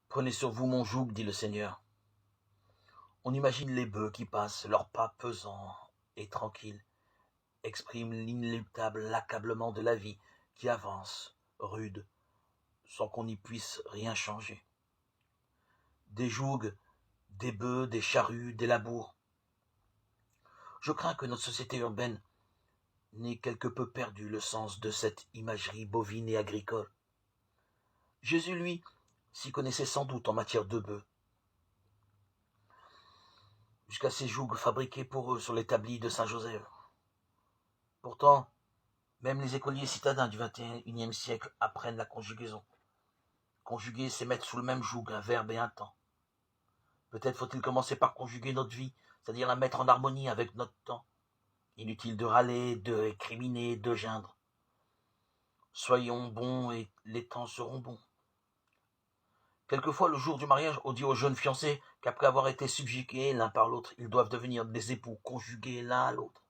Prenez sur vous mon joug, dit le Seigneur. On imagine les bœufs qui passent, leurs pas pesants et tranquilles, expriment l'inéluctable accablement de la vie qui avance, rude, sans qu'on n'y puisse rien changer. Des jougs, des bœufs, des charrues, des labours. Je crains que notre société urbaine n'ait quelque peu perdu le sens de cette imagerie bovine et agricole. Jésus, lui, s'y connaissait sans doute en matière de bœufs, jusqu'à ces jougs fabriqués pour eux sur l'établi de Saint-Joseph. Pourtant, même les écoliers citadins du XXIe siècle apprennent la conjugaison. Conjuguer, c'est mettre sous le même joug un verbe et un temps. Peut-être faut-il commencer par conjuguer notre vie, c'est-à-dire la mettre en harmonie avec notre temps. Inutile de râler, de récriminer, de geindre. Soyons bons et les temps seront bons. Quelquefois, le jour du mariage, on dit aux jeunes fiancés qu'après avoir été subjugués l'un par l'autre, ils doivent devenir des époux conjugués l'un à l'autre.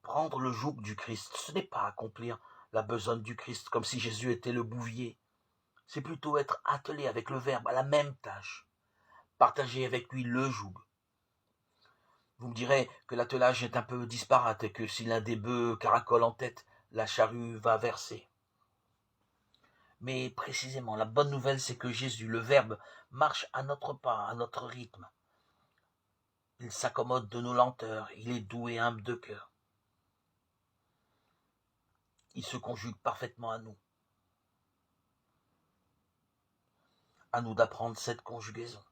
Prendre le joug du Christ, ce n'est pas accomplir la besogne du Christ comme si Jésus était le bouvier. C'est plutôt être attelé avec le Verbe à la même tâche, partager avec lui le joug. Vous me direz que l'attelage est un peu disparate et que si l'un des bœufs caracole en tête, la charrue va verser. Mais précisément, la bonne nouvelle, c'est que Jésus, le Verbe, marche à notre pas, à notre rythme. Il s'accommode de nos lenteurs, il est doux et humble de cœur. Il se conjugue parfaitement à nous. À nous d'apprendre cette conjugaison.